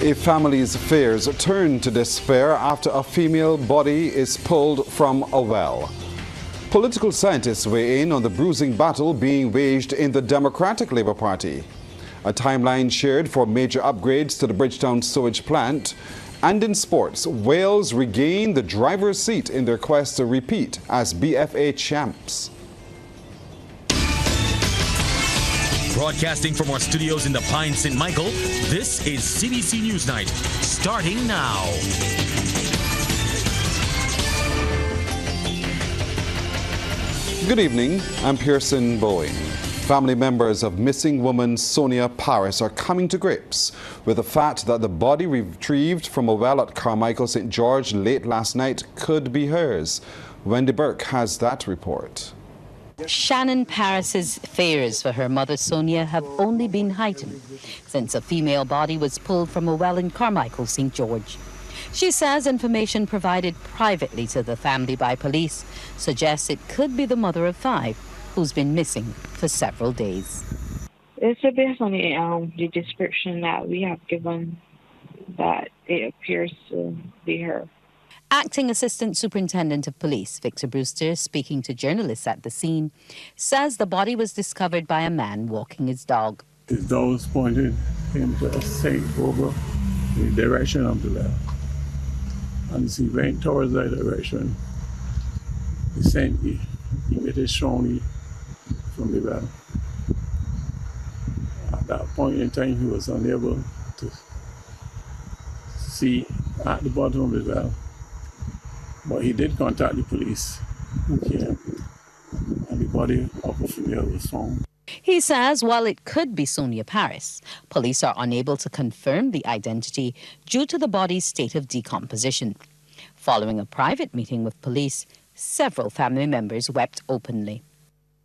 A family's fears turn to despair after a female body is pulled from a well. Political scientists weigh in on the bruising battle being waged in the Democratic Labour Party. A timeline shared for major upgrades to the Bridgetown sewage plant. And in sports, Wales regain the driver's seat in their quest to repeat as BFA champs. Broadcasting from our studios in the Pine St. Michael, this is CBC NewsNight, starting now. Good evening, I'm Pearson Boeing. Family members of missing woman Sonia Paris are coming to grips with the fact that the body retrieved from a well at Carmichael St. George late last night could be hers. Wendy Burke has that report. Shannon Paris's fears for her mother Sonia have only been heightened since a female body was pulled from a well in Carmichael St. George. She says information provided privately to the family by police suggests it could be the mother of 5 who's been missing for several days. It's based on the description that we have given that it appears to be her. Acting Assistant Superintendent of Police Victor Brewster, speaking to journalists at the scene, says the body was discovered by a man walking his dog. His dog was pointing him to St. over the direction of the well. And as he went towards that direction, he emitted strongly from the well. At that point in time, he was unable to see at the bottom of the well. But he did contact the police, who came, and the body of a female was found. He says while it could be Sonia Paris, police are unable to confirm the identity due to the body's state of decomposition. Following a private meeting with police, several family members wept openly.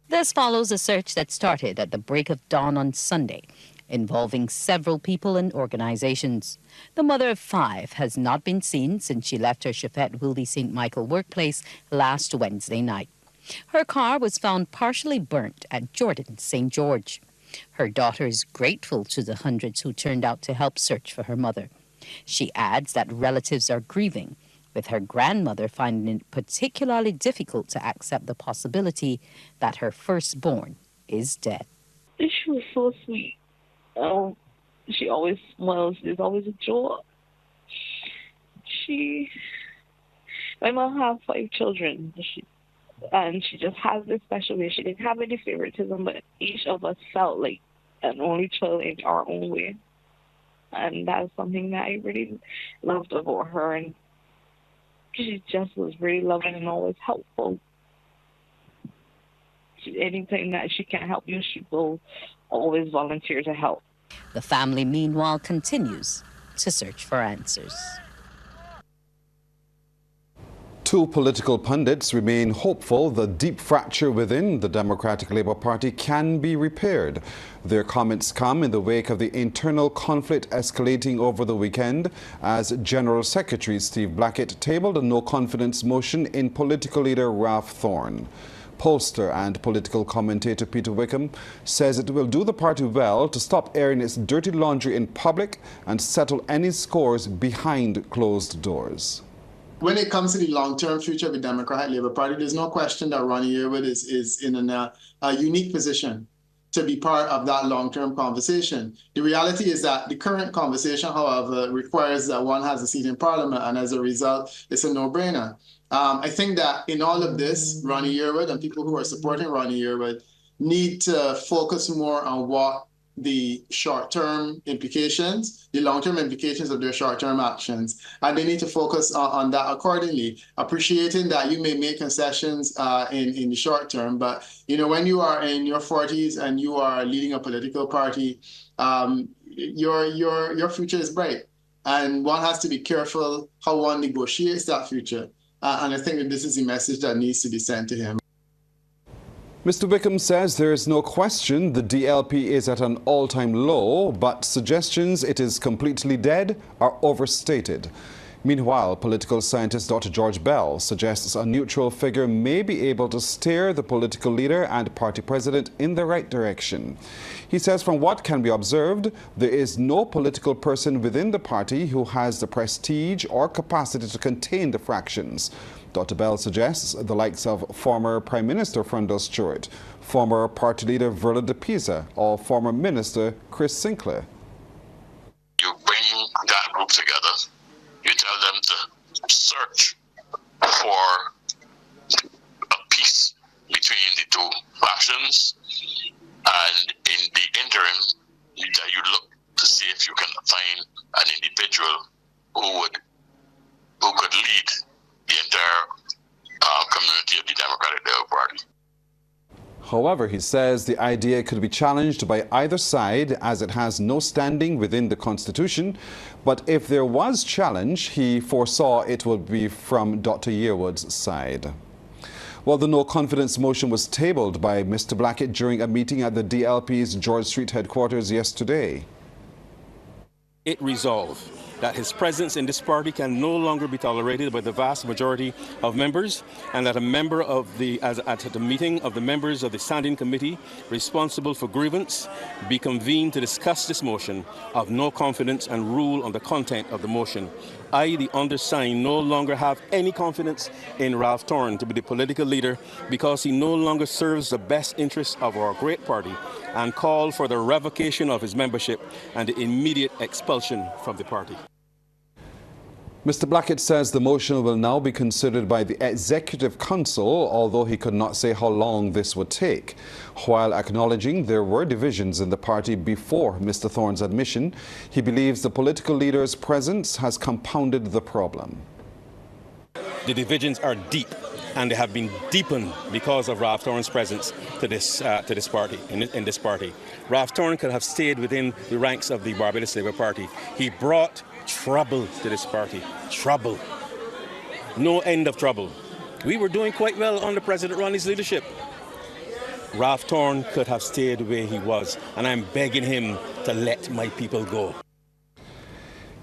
This follows a search that started at the break of dawn on Sunday, involving several people and organizations. The mother of 5 has not been seen since she left her Chauffette Wildy St. Michael workplace last Wednesday night. Her car was found partially burnt at Jordan St. George. Her daughter is grateful to the hundreds who turned out to help search for her mother. She adds that relatives are grieving, with her grandmother finding it particularly difficult to accept the possibility that her firstborn is dead. She was so sweet. She always smiles. There's always a joy. My mom has 5 children, and she just has this special way. She didn't have any favoritism, but each of us felt like an only child in our own way. And that's something that I really loved about her. And she just was really loving and always helpful. Anything that she can help you, she will always volunteer to help. The family, meanwhile, continues to search for answers. 2 political pundits remain hopeful the deep fracture within the Democratic Labour Party can be repaired. Their comments come in the wake of the internal conflict escalating over the weekend as General Secretary Steve Blackett tabled a no-confidence motion in political leader Ralph Thorne. Pollster and political commentator Peter Wickham says it will do the party well to stop airing its dirty laundry in public and settle any scores behind closed doors. When it comes to the long-term future of the Democratic Labour Party, there's no question that Ronnie Yearwood is in a unique position to be part of that long-term conversation. The reality is that the current conversation, however, requires that one has a seat in Parliament, and as a result, it's a no-brainer. I think that in all of this, Ronnie Yearwood and people who are supporting Ronnie Yearwood need to focus more on what the short-term implications, the long-term implications of their short-term actions, and they need to focus on that accordingly, appreciating that you may make concessions in the short term, but when you are in your 40s and you are leading a political party, your future is bright, and one has to be careful how one negotiates that future. And I think that this is the message that needs to be sent to him. Mr. Wickham says there is no question the DLP is at an all-time low, but suggestions it is completely dead are overstated. Meanwhile, political scientist Dr. George Bell suggests a neutral figure may be able to steer the political leader and party president in the right direction. He says from what can be observed, there is no political person within the party who has the prestige or capacity to contain the fractions. Dr. Bell suggests the likes of former Prime Minister Frondell Stewart, former party leader Verla de Pisa, or former Minister Chris Sinclair. You bring that group together. You tell them to search for a peace between the two factions, and in the interim, you look to see if you can find an individual who could lead the entire community of the Democratic Labour Party. However, he says the idea could be challenged by either side as it has no standing within the Constitution. But if there was challenge, he foresaw it would be from Dr. Yearwood's side. Well, the no-confidence motion was tabled by Mr. Blackett during a meeting at the DLP's George Street headquarters yesterday. It resolved that his presence in this party can no longer be tolerated by the vast majority of members, and that a member of at the meeting of the members of the standing committee responsible for grievance be convened to discuss this motion of no confidence and rule on the content of the motion. I, the undersigned, no longer have any confidence in Ralph Torn to be the political leader because he no longer serves the best interests of our great party, and call for the revocation of his membership and the immediate expulsion from the party. Mr. Blackett says the motion will now be considered by the Executive Council, although he could not say how long this would take. While acknowledging there were divisions in the party before Mr. Thorn's admission, he believes the political leader's presence has compounded the problem. The divisions are deep, and they have been deepened because of Ralph Torn's presence to this party. In this party, Ralph Torn could have stayed within the ranks of the Barbados Labour Party. He brought trouble to this party. Trouble. No end of trouble. We were doing quite well under President Ronnie's leadership. Ralph Torn could have stayed where he was, and I'm begging him to let my people go.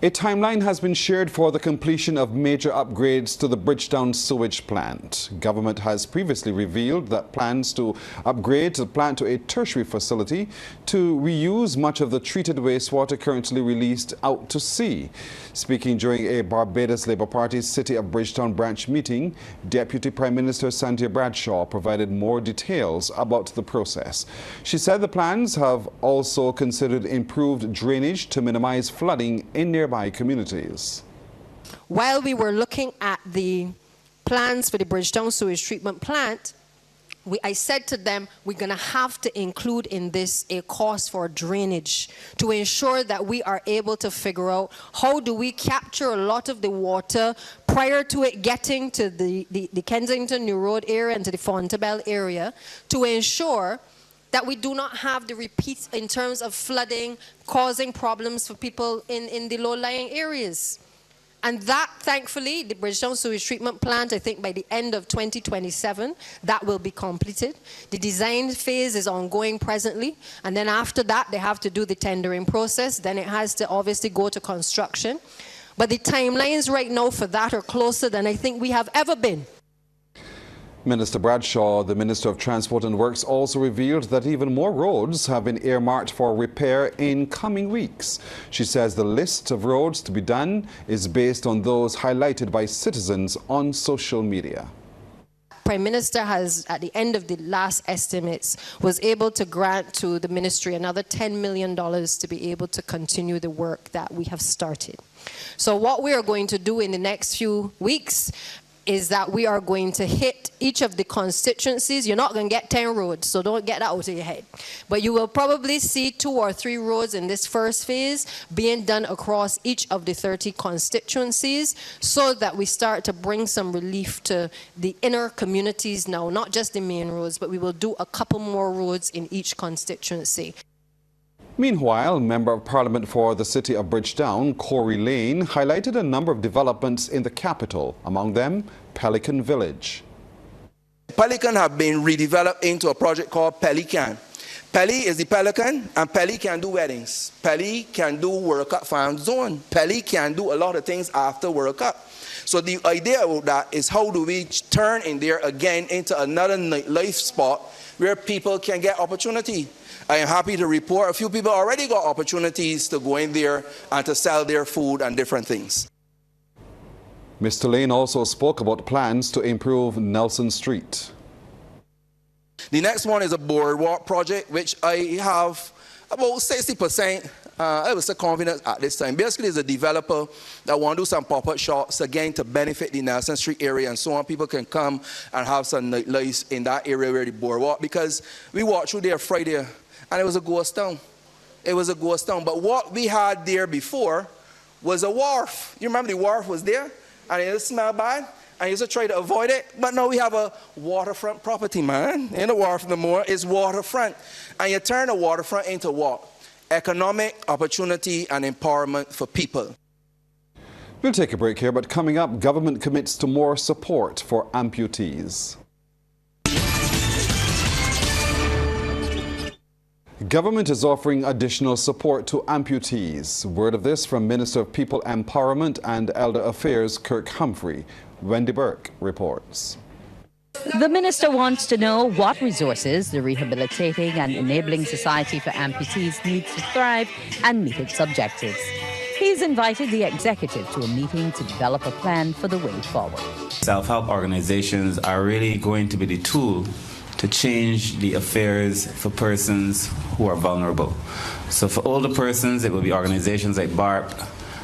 A timeline has been shared for the completion of major upgrades to the Bridgetown sewage plant. Government has previously revealed that plans to upgrade the plant to a tertiary facility to reuse much of the treated wastewater currently released out to sea. Speaking during a Barbados Labour Party City of Bridgetown branch meeting, Deputy Prime Minister Santia Bradshaw provided more details about the process. She said the plans have also considered improved drainage to minimize flooding in nearby communities. While we were looking at the plans for the Bridgetown sewage treatment plant, I said to them, we're going to have to include in this a cost for drainage to ensure that we are able to figure out how do we capture a lot of the water prior to it getting to the Kensington New Road area and to the Fontebelle area, to ensure that we do not have the repeats in terms of flooding, causing problems for people in the low-lying areas. And that, thankfully, the Bridgetown sewage treatment plant, I think by the end of 2027, that will be completed. The design phase is ongoing presently, and then after that, they have to do the tendering process. Then it has to obviously go to construction. But the timelines right now for that are closer than I think we have ever been. Minister Bradshaw, the Minister of Transport and Works, also revealed that even more roads have been earmarked for repair in coming weeks. She says the list of roads to be done is based on those highlighted by citizens on social media. Prime Minister has, at the end of the last estimates, was able to grant to the ministry another $10 million to be able to continue the work that we have started. So what we are going to do in the next few weeks is that we are going to hit each of the constituencies. You're not going to get 10 roads, so don't get that out of your head. But you will probably see 2 or 3 roads in this first phase being done across each of the 30 constituencies so that we start to bring some relief to the inner communities now, not just the main roads, but we will do a couple more roads in each constituency. Meanwhile, Member of Parliament for the City of Bridgetown, Corey Lane, highlighted a number of developments in the capital, among them Pelican Village. Pelican have been redeveloped into a project called Pelican. Pelly is the pelican, and Pelly can do weddings. Pelly can do World Cup fan zone. Pelly can do a lot of things after World Cup. So the idea of that is how do we turn in there again into another life spot where people can get opportunity. I am happy to report a few people already got opportunities to go in there and to sell their food and different things. Mr. Lane also spoke about plans to improve Nelson Street. The next one is a boardwalk project, which I have about 60%. I was so confident at this time. Basically, it's a developer that want to do some pop-up shops, again, to benefit the Nelson Street area and so on. People can come and have some lights in that area where the boardwalk, because we walked through there Friday, and it was a ghost town. It was a ghost town. But what we had there before was a wharf. You remember the wharf was there? And it smelled bad. I used to try to avoid it, but now we have a waterfront property, man. Ain't a wharf no more, it's waterfront. And you turn the waterfront into what? Economic opportunity and empowerment for people. We'll take a break here, but coming up, government commits to more support for amputees. Government is offering additional support to amputees. Word of this from Minister of People Empowerment and Elder Affairs, Kirk Humphrey. Wendy Burke reports. The minister wants to know what resources the Rehabilitating and Enabling Society for Amputees needs to thrive and meet its objectives. He's invited the executive to a meeting to develop a plan for the way forward. Self-help organizations are really going to be the tool to change the affairs for persons who are vulnerable. So for older persons, it will be organizations like BARP.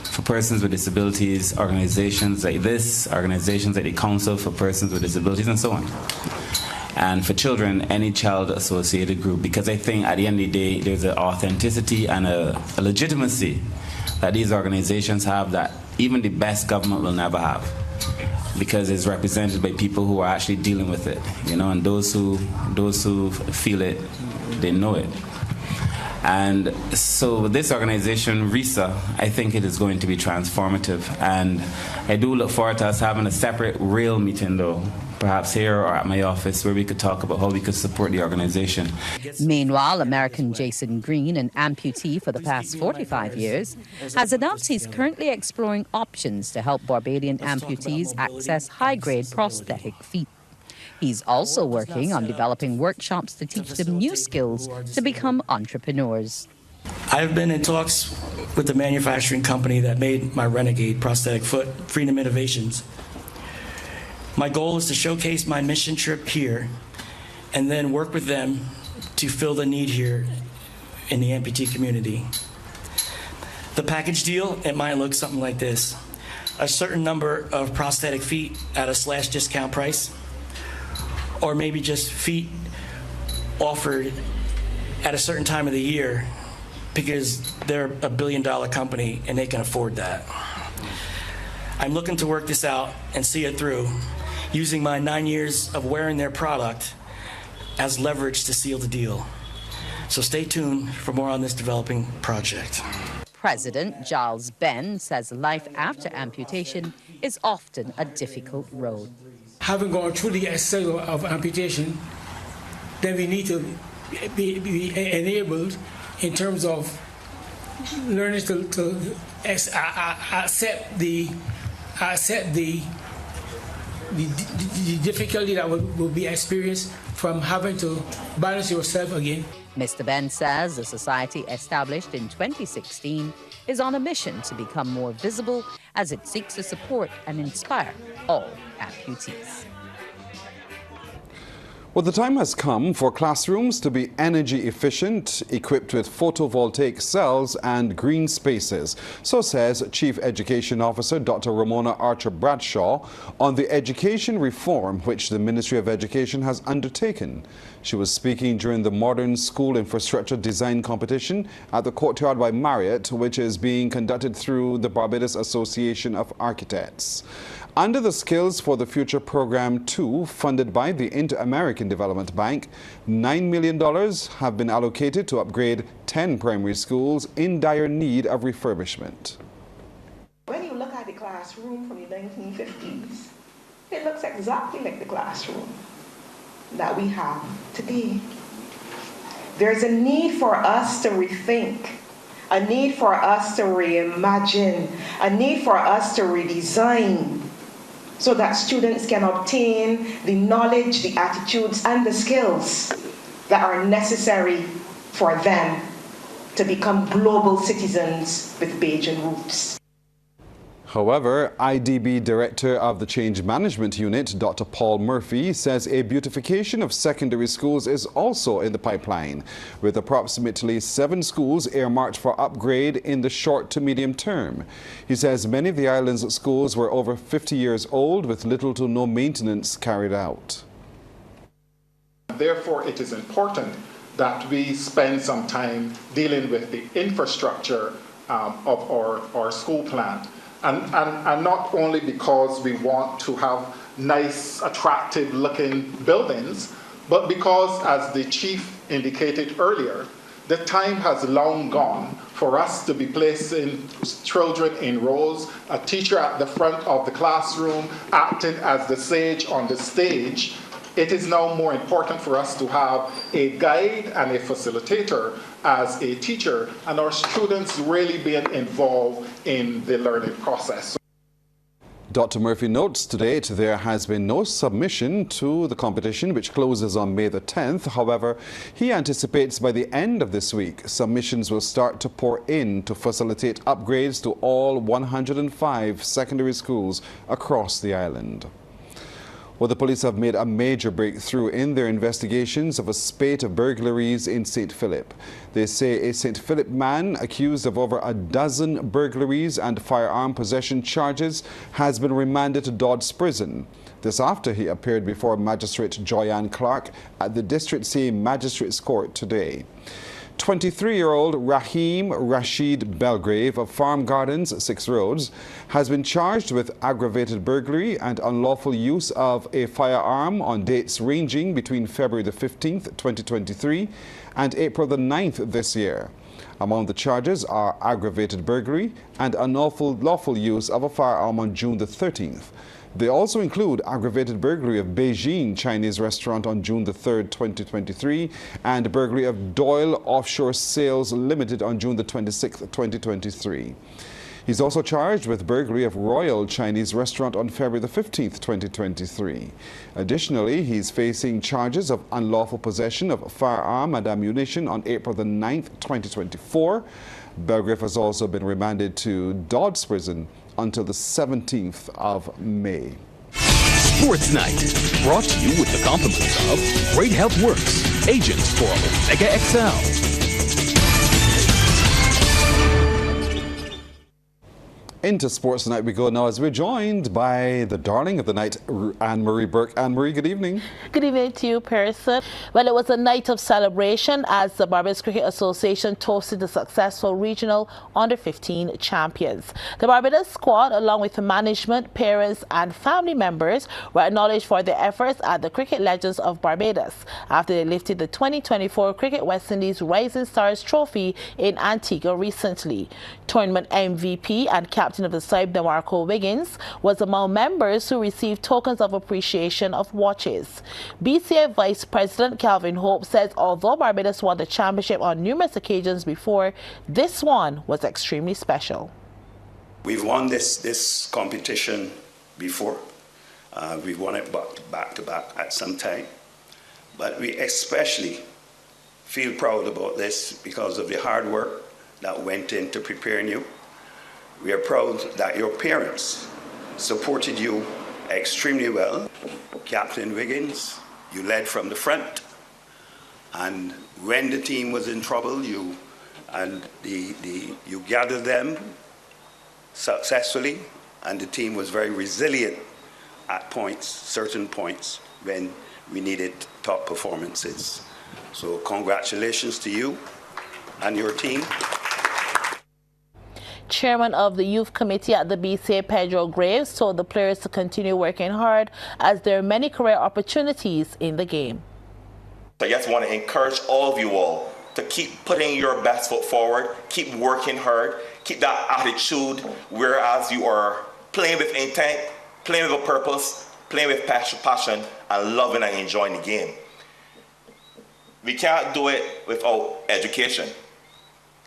For persons with disabilities, organizations like this, organizations like the Council for Persons with Disabilities, and so on. And for children, any child-associated group, because I think at the end of the day, there's an authenticity and a legitimacy that these organizations have that even the best government will never have, because it's represented by people who are actually dealing with it, you know, and those who feel it, they know it. And so with this organization, RISA, I think it is going to be transformative. And I do look forward to us having a separate real meeting, though, perhaps here or at my office, where we could talk about how we could support the organization. Meanwhile, American Jason Green, an amputee for the past 45 years, has announced he's currently exploring options to help Barbadian amputees access high-grade prosthetic feet. He's also working on developing workshops to teach them new skills to become entrepreneurs. I've been in talks with the manufacturing company that made my Renegade prosthetic foot, Freedom Innovations. My goal is to showcase my mission trip here and then work with them to fill the need here in the amputee community. The package deal, it might look something like this. A certain number of prosthetic feet at a slash discount price, or maybe just feet offered at a certain time of the year because they're a billion-dollar company and they can afford that. I'm looking to work this out and see it through, using my 9 years of wearing their product as leverage to seal the deal. So stay tuned for more on this developing project. President Giles Ben says life after amputation is often a difficult road. Having gone through the exercise of amputation, then we need to be enabled in terms of learning to accept the difficulty that will be experienced from having to balance yourself again. Mr. Ben says the society established in 2016 is on a mission to become more visible as it seeks to support and inspire all amputees. Well, the time has come for classrooms to be energy efficient, equipped with photovoltaic cells and green spaces. So says Chief Education Officer Dr. Ramona Archer Bradshaw on the education reform which the Ministry of Education has undertaken. She was speaking during the Modern School Infrastructure Design Competition at the Courtyard by Marriott, which is being conducted through the Barbados Association of Architects. Under the Skills for the Future Program 2, funded by the Inter-American Development Bank, $9 million have been allocated to upgrade 10 primary schools in dire need of refurbishment. When you look at the classroom from the 1950s, it looks exactly like the classroom that we have today. There's a need for us to rethink, a need for us to reimagine, a need for us to redesign so that students can obtain the knowledge, the attitudes, and the skills that are necessary for them to become global citizens with Bajan roots. However, IDB Director of the Change Management Unit, Dr. Paul Murphy, says a beautification of secondary schools is also in the pipeline, with approximately 7 schools earmarked for upgrade in the short to medium term. He says many of the island's schools were over 50 years old with little to no maintenance carried out. Therefore, it is important that we spend some time dealing with the infrastructure of our school plan. And not only because we want to have nice, attractive looking buildings, but because, as the chief indicated earlier, the time has long gone for us to be placing children in rows, a teacher at the front of the classroom acting as the sage on the stage. It is now more important for us to have a guide and a facilitator as a teacher, and our students really being involved in the learning process. Dr. Murphy notes to date there has been no submission to the competition, which closes on May the 10th. However, he anticipates by the end of this week, submissions will start to pour in to facilitate upgrades to all 105 secondary schools across the island. Well, the police have made a major breakthrough in their investigations of a spate of burglaries in St. Philip. They say a St. Philip man accused of over a dozen burglaries and firearm possession charges has been remanded to Dodds Prison. This after he appeared before Magistrate Joyanne Clark at the District C Magistrates Court today. 23-year-old Rahim Rashid Belgrave of Farm Gardens, 6 Roads, has been charged with aggravated burglary and unlawful use of a firearm on dates ranging between February the 15th, 2023 and April the 9th this year. Among the charges are aggravated burglary and unlawful use of a firearm on June the 13th. They also include aggravated burglary of Beijing Chinese restaurant on June the 3rd, 2023, and burglary of Doyle Offshore Sales Limited on June the 26th, 2023. He's also charged with burglary of Royal Chinese restaurant on February the 15th, 2023. Additionally, he's facing charges of unlawful possession of firearm and ammunition on April the 9th, 2024. Belgrave has also been remanded to Dodds Prison until the 17th of May. Sports Night, brought to you with the compliments of Great Health Works, agents for Omega XL. Into Sports Night we go now as we're joined by the darling of the night, Anne-Marie Burke. Anne-Marie, good evening. Good evening to you, Pearson. Well, it was a night of celebration as the Barbados Cricket Association toasted the successful regional under-15 champions. The Barbados squad, along with the management, parents and family members, were acknowledged for their efforts at the Cricket Legends of Barbados after they lifted the 2024 Cricket West Indies Rising Stars Trophy in Antigua recently. Tournament MVP and captain of the side, DeMarco Wiggins, was among members who received tokens of appreciation of watches. BCA Vice President Calvin Hope says although Barbados won the championship on numerous occasions before, this one was extremely special. We've won this competition before. We've won it back to back at some time. But we especially feel proud about this because of the hard work that went into preparing you. We are proud that your parents supported you extremely well. Captain Wiggins, you led from the front, and when the team was in trouble, you gathered them successfully, and the team was very resilient at points, certain points, when we needed top performances. So congratulations to you and your team. Chairman of the Youth Committee at the BCA, Pedro Graves, told the players to continue working hard as there are many career opportunities in the game. I just want to encourage all of you all to keep putting your best foot forward, keep working hard, keep that attitude, whereas you are playing with intent, playing with a purpose, playing with passion, and loving and enjoying the game. we can't do it without education.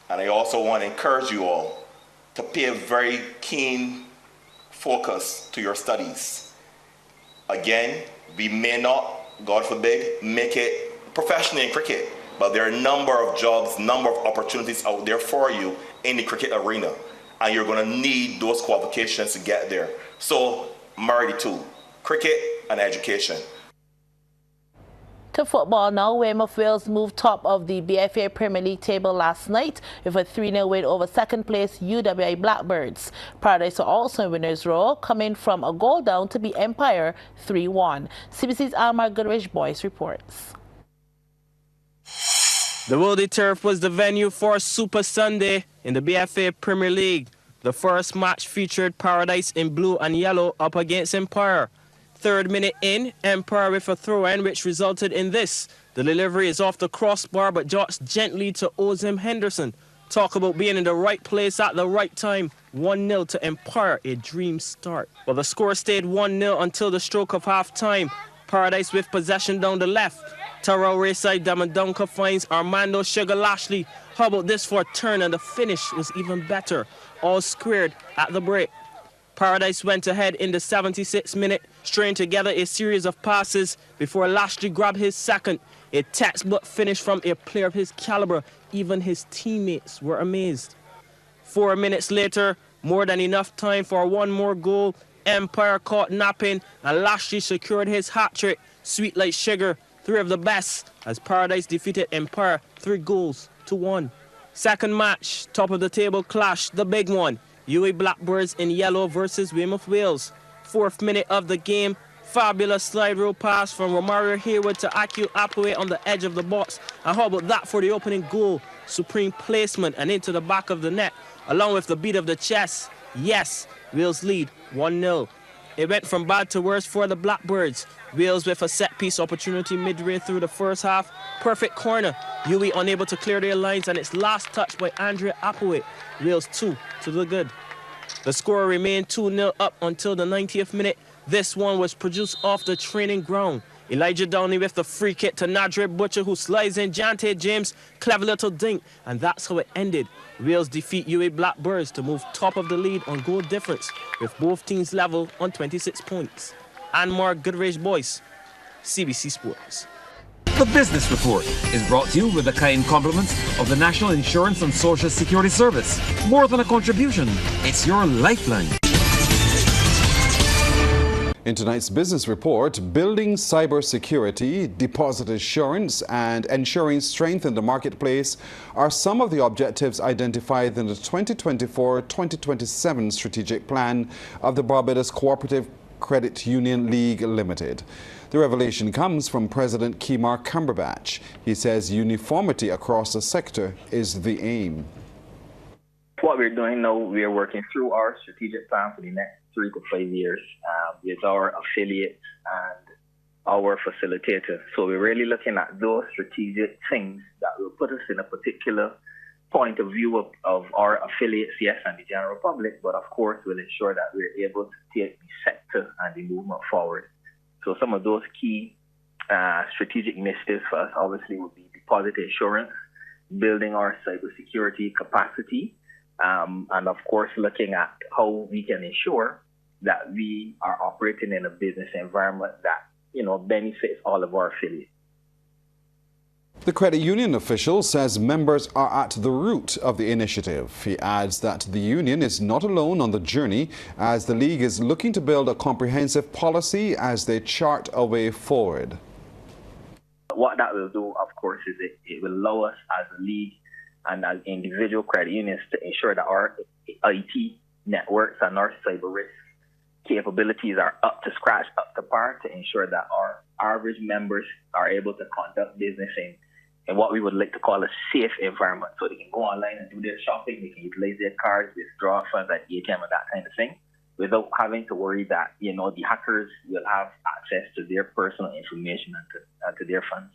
And I also want to encourage you all to pay a very keen focus to your studies. Again, we may not, God forbid, make it professionally in cricket, but there are a number of jobs, number of opportunities out there for you in the cricket arena. And you're going to need those qualifications to get there. So, marry the two, cricket and education. To football now, Weymouth Wales moved top of the BFA Premier League table last night with a 3-0 win over second place UWI Blackbirds. Paradise are also in winners' row, coming from a goal down to beat Empire 3-1. CBC's Almar Goodrich Boyce reports. The Wildy Turf was the venue for Super Sunday in the BFA Premier League. The first match featured Paradise in blue and yellow up against Empire. 3rd minute in, Empire with a throw-in which resulted in this. The delivery is off the crossbar but jots gently to Ozim Henderson. Talk about being in the right place at the right time. 1-0 to Empire, a dream start. Well, the score stayed 1-0 until the stroke of half-time. Paradise with possession down the left. Taro Rayside Damandonka finds Armando Sugar Lashley. How about this for a turn, and the finish was even better. All squared at the break. Paradise went ahead in the 76th minute, stringing together a series of passes before Lashley grabbed his second. A textbook finish from a player of his caliber. Even his teammates were amazed. 4 minutes later, more than enough time for one more goal. Empire caught napping and Lashley secured his hat-trick. Sweet like sugar, 3 of the best, as Paradise defeated Empire 3-1. Second match, top of the table clash, the big one. UA Blackbirds in yellow versus Weymouth Wales. 4th minute of the game, fabulous slide rule pass from Romario Hayward to Akio Apue on the edge of the box. And how about that for the opening goal? Supreme placement and into the back of the net, along with the beat of the chest. Yes, Wales lead 1-0. It went from bad to worse for the Blackbirds. Wales with a set-piece opportunity midway through the first half. Perfect corner. UE unable to clear their lines, and its last touch by Andrea Apowit. Wales 2 to the good. The score remained 2-0 up until the 90th minute. This one was produced off the training ground. Elijah Downey with the free kick to Nadre Butcher, who slides in Jante James. Clever little dink, and that's how it ended. Wales defeat UA Blackbirds to move top of the lead on goal difference, with both teams level on 26 points. Anmar Goodrich Boyce, CBC Sports. The Business Report is brought to you with the kind compliments of the National Insurance and Social Security Service. More than a contribution, it's your lifeline. In tonight's business report, building cybersecurity, deposit assurance, and ensuring strength in the marketplace are some of the objectives identified in the 2024-2027 strategic plan of the Barbados Cooperative Credit Union League Limited. The revelation comes from President Kemar Cumberbatch. He says uniformity across the sector is the aim. What we're doing now, we are working through our strategic plan for the next 3 to 5 years with our affiliates and our facilitator. So we're really looking at those strategic things that will put us in a particular point of view of our affiliates, yes, and the general public, but of course will ensure that we're able to take the sector and the movement forward. So some of those key strategic initiatives for us obviously would be deposit insurance, building our cybersecurity capacity, and of course looking at how we can ensure that we are operating in a business environment that, benefits all of our affiliates. The credit union official says members are at the root of the initiative. He adds that the union is not alone on the journey, as the league is looking to build a comprehensive policy as they chart a way forward. What that will do, of course, is it will allow us as a league and as individual credit unions to ensure that our IT networks and our cyber risk capabilities are up to scratch, up to par, to ensure that our average members are able to conduct business in what we would like to call a safe environment. So they can go online and do their shopping, they can utilize their cards, withdraw funds at the ATM and that kind of thing, without having to worry that, the hackers will have access to their personal information and to their funds.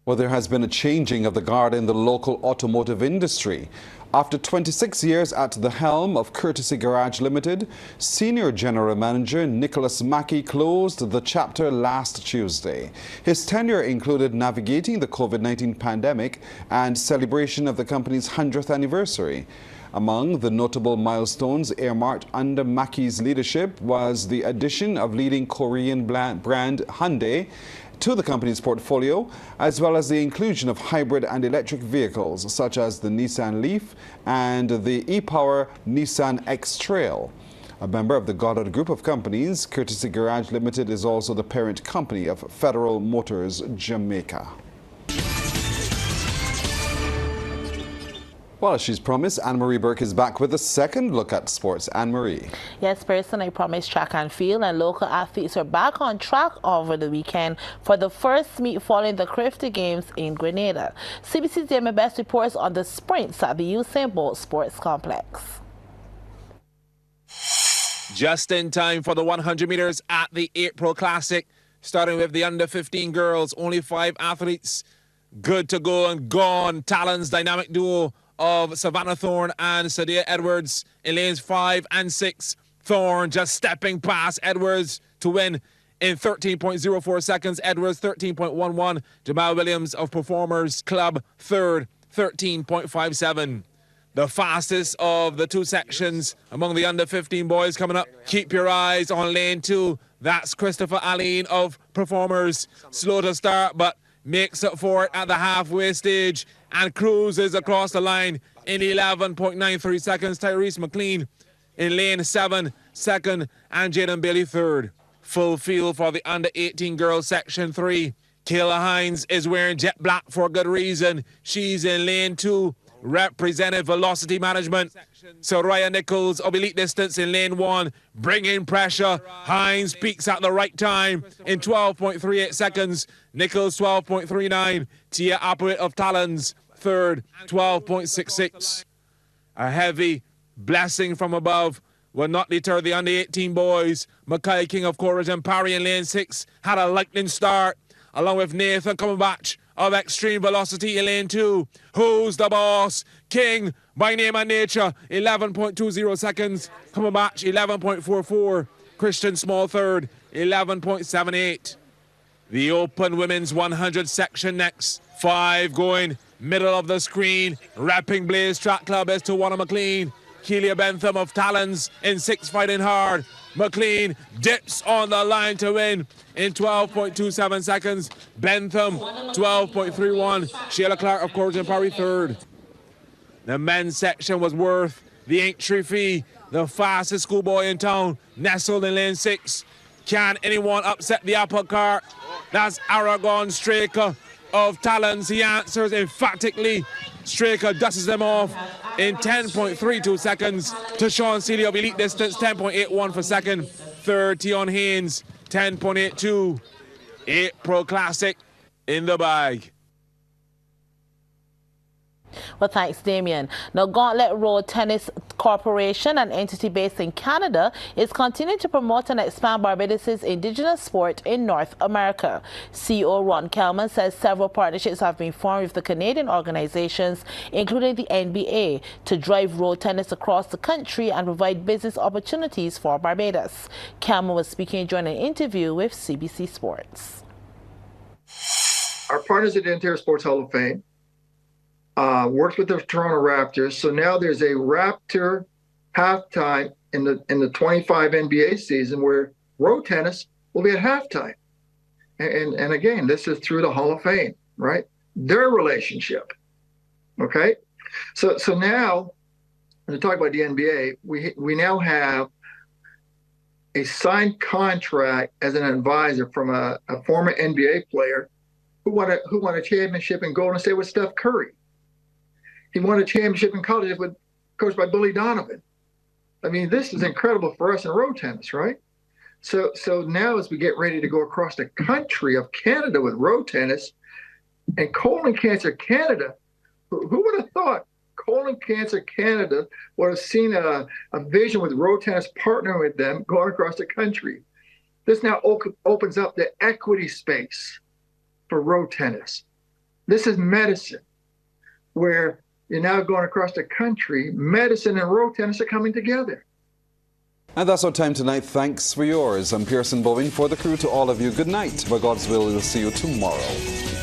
Well, there has been a changing of the guard in the local automotive industry. After 26 years at the helm of Courtesy Garage Limited, Senior General Manager Nicholas Mackey closed the chapter last Tuesday. His tenure included navigating the COVID-19 pandemic and celebration of the company's 100th anniversary. Among the notable milestones earmarked under Mackey's leadership was the addition of leading Korean brand Hyundai to the company's portfolio, as well as the inclusion of hybrid and electric vehicles such as the Nissan Leaf and the e-Power Nissan X-Trail. A member of the Goddard Group of companies, Courtesy Garage Limited is also the parent company of Federal Motors Jamaica. Well, as she's promised, Anne-Marie Burke is back with a second look at sports. Anne-Marie. Yes, person, I promised track and field, and local athletes are back on track over the weekend for the first meet following the Crafty Games in Grenada. CBC's Damien Best reports on the sprints at the Usain Bolt Sports Complex. Just in time for the 100 meters at the April Classic, starting with the under-15 girls, only 5 athletes good to go and gone. Talon's dynamic duo of Savannah Thorne and Sadia Edwards in lanes 5 and 6. Thorne just stepping past Edwards to win in 13.04 seconds. Edwards 13.11. Jamal Williams of Performers Club third, 13.57. The fastest of the two sections among the under-15 boys coming up. Keep your eyes on lane 2. That's Christopher Allen of Performers. Slow to start, but makes up for it at the halfway stage and cruises across the line in 11.93 seconds. Tyrese McLean in lane 7, second, and Jaden Bailey third. Full field for the under-18 girls section 3. Kayla Hines is wearing jet black for good reason. She's in lane 2, representing Velocity Management. Soraya Nichols of Elite Distance in lane 1, bringing pressure. Hines peaks at the right time in 12.38 seconds. Nichols 12.39. Tia Applet of Talons third, 12.66. A heavy blessing from above will not deter the under-18 boys. Mackay King of Courage and Parry in lane 6 had a lightning start, along with Nathan Cumberbatch of Extreme Velocity in lane 2. Who's the boss? King, by name and nature, 11.20 seconds. Cumberbatch, 11.44. Christian Small third, 11.78. The open women's 100 section next. 5 going middle of the screen. Rapping Blaze Track Club is Tawana McLean. Keelia Bentham of Talons in 6 fighting hard. McLean dips on the line to win in 12.27 seconds. Bentham 12.31. Sheila Clark of Courage and Parry third. The men's section was worth the entry fee. The fastest schoolboy in town nestled in lane 6. Can anyone upset the apple cart? That's Aragon Straker of Talons. He answers emphatically. Straker dusts them off in 10.32 seconds. To Sean Seeley of Elite Distance, 10.81 for second. Third, Tion Haynes, 10.82. April Classic in the bag. Well, thanks, Damien. Now, Gauntlet Road Tennis Corporation, an entity based in Canada, is continuing to promote and expand Barbados' indigenous sport in North America. CEO Ron Kelman says several partnerships have been formed with the Canadian organizations, including the NBA, to drive road tennis across the country and provide business opportunities for Barbados. Kelman was speaking during an interview with CBC Sports. Our partners at the Ontario Sports Hall of Fame worked with the Toronto Raptors. So now there's a Raptor halftime in the 25 NBA season where road tennis will be at halftime. And again, this is through the Hall of Fame, right? Their relationship. Okay. So now, to talk about the NBA, we now have a signed contract as an advisor from a former NBA player who won a championship in Golden State with Steph Curry. He won a championship in college coached by Billy Donovan. I mean, this is incredible for us in road tennis, right? So now as we get ready to go across the country of Canada with road tennis, and Colon Cancer Canada, who would have thought Colon Cancer Canada would have seen a vision with road tennis partnering with them going across the country? This now opens up the equity space for road tennis. This is medicine, where you're now going across the country. Medicine and road tennis are coming together. And that's our time tonight. Thanks for yours. I'm Pearson Bowen. For the crew, to all of you, good night. By God's will, we'll see you tomorrow.